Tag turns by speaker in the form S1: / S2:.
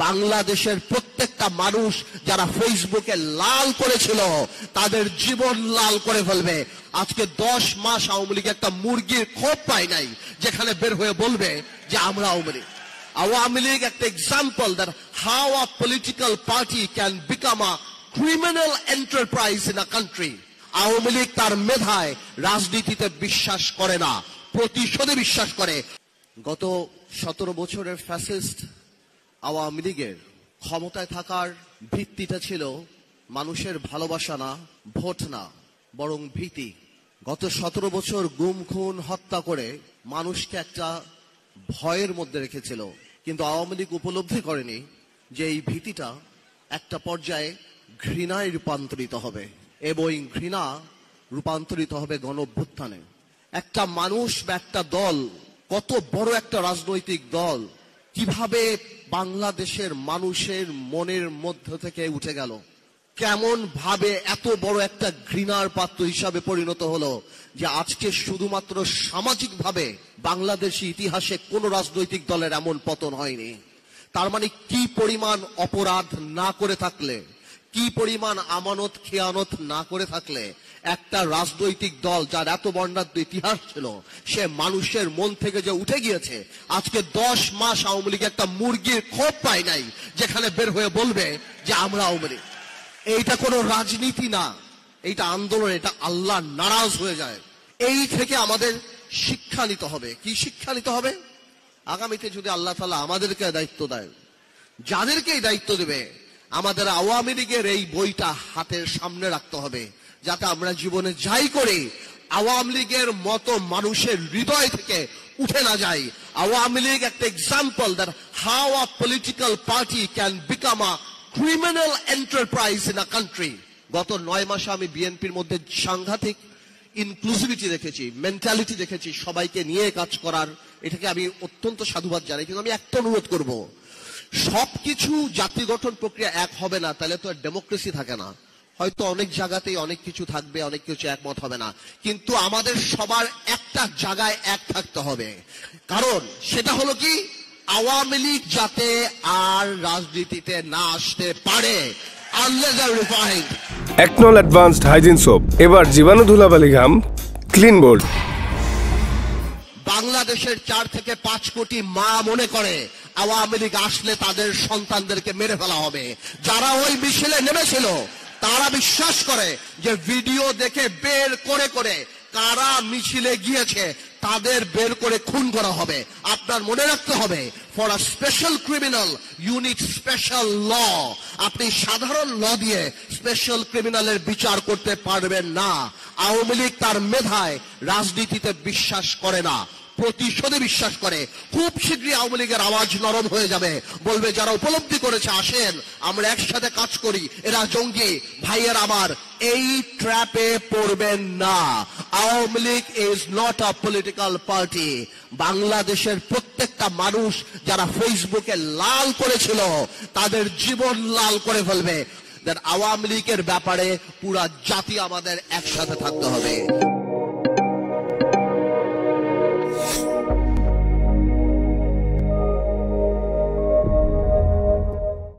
S1: বাংলাদেশের প্রত্যেকটা মানুষ যারা ফেসবুকে লাল করেছিল তাদের জীবন লাল করে ফেলবে। আজকে 10 মাস আওয়ামী লীগ একটা মুরগির খোপ পায় নাই যেখানে বের হয়ে বলবে যে আমরা আওয়ামী লীগ। আওয়ামী লীগ একটা example that how a political party can become a criminal enterprise in a country. Awami League তার মেধায় রাজনীতিতে বিশ্বাস করে না, প্রতিশোধে বিশ্বাস করে। গত 17 বছরের ফ্যাসিস্ট আওয়ামী লীগের ক্ষমতায় থাকার ভিত্তিটা ছিল মানুষের ভালোবাসা না, ভোট না, বরং ভীতি। গত 17 বছর গুম খুন হত্যা করে মানুষকে একটা ভয়ের মধ্যে রেখেছিল, কিন্তু আওয়ামী লীগ উপলব্ধি করেনি যে এই ভীতিটা একটা পর্যায়ে ঘৃণায় রূপান্তরিত হবে এবং ঘৃণা রূপান্তরিত হবে গণ অভ্যুত্থানে। একটা মানুষ বা একটা দল, কত বড় একটা রাজনৈতিক দল কিভাবে বাংলাদেশের মানুষের মনের মধ্য থেকে উঠে গেল, কেমন ভাবে এত বড় একটা ঘৃণার পাত্র হিসাবে পরিণত হলো যে আজকে শুধুমাত্র সামাজিক ভাবে বাংলাদেশি ইতিহাসে কোন রাজনৈতিক দলের এমন পতন হয়নি। তার মানে কি পরিমাণ অপরাধ না করে থাকলে, কি পরিমাণ আমানত খেয়ানত না করে থাকলে একটা রাজনৈতিক দল যার এত বর্ণাঢ্য ইতিহাস ছিল সে মানুষের মন থেকে যে উঠে গিয়েছে। আজকে 10 মাস আওয়ামী লীগ একটা মুরগির খোপ পায় নাই যেখানে বের হয়ে বলবে যে আমরা আওয়ামী লীগ। এইটা কোনো রাজনীতি না, এইটা আন্দোলন, এটা আল্লাহ নারাজ হয়ে যায়। এই থেকে আমাদের শিক্ষা নিতে হবে। কি শিক্ষা নিতে হবে? আগামীতে যদি আল্লাহ তাআলা আমাদেরকে দায়িত্ব দেয়, যাদেরকে এই দায়িত্ব দেবে, আমাদের আওয়ামী লীগের এই বইটা হাতের সামনে রাখতে হবে, যাতে আমরা জীবনে যাই করি আওয়ামী লীগের মতো মানুষের হৃদয় থেকে উঠে না যাই। আওয়ামী লীগ একটা example that how a political party can become a criminal enterprise in a country. গত 9 মাসে আমি বিএনপির মধ্যে সাংঘাতিক ইনক্লুসিভিটি দেখেছি, মেন্টালিটি দেখেছি, সবাইকে নিয়ে কাজ করার। এটাকে আমি অত্যন্ত সাধুবাদ জানাই। কিন্তু আমি একটা অনুরোধ করব, সবকিছু জাতি গঠন প্রক্রিয়া এক হবে না, তাহলে তো আর ডেমোক্রেসি থাকে না। হয়তো অনেক জায়গাতেই অনেক কিছু থাকবে, অনেক কিছু একমত হবে না, কিন্তু আমাদের সবার একটা জায়গায় এক থাকতে হবে। কারণ সেটা হলো কি, আওয়ামী লীগ যাতে আর রাজনীতিতে না আসতে পারে।
S2: একনল অ্যাডভান্সড হাইজিন সোপ, এবার জীবাণু ধুলাবালি ঘাম ক্লিন বোল্ড।
S1: বাংলাদেশের 4 থেকে 5 কোটি মা মনে করে আওয়ামী লীগ আসলে তাদের সন্তানদেরকে মেরে ফেলা হবে। যারা ওই মিছিলে নেমেছিল তারা বিশ্বাস করে যে ভিডিও দেখে বের করে করে কারা মিছিলে গিয়েছে তাদের বের করে খুন করা হবে। আপনার মনে রাখতে হবে, for a special criminal you need special law. আপনি সাধারণ ল দিয়ে স্পেশাল ক্রিমিনালের বিচার করতে পারবেন না। আওয়ামী লীগ তার মেধায় রাজনীতিতে বিশ্বাস করে না, প্রতিশোধে বিশ্বাস করে। খুব শীঘ্রই আওয়ামী লীগের আওয়াজ নরম হয়ে যাবে, বলবে যারা উপলব্ধি করেছে আসেন আমরা একসাথে কাজ করি, এরা জঙ্গি। ভাইয়ের আমার, এই ট্র্যাপে পড়বেন না। Awami League is not a political party. বাংলাদেশের প্রত্যেকটা মানুষ যারা ফেসবুকে লাল করেছিল তাদের জীবন লাল করে ফেলবে। আওয়ামী লীগের ব্যাপারে পুরা জাতি আমাদের একসাথে থাকতে হবে।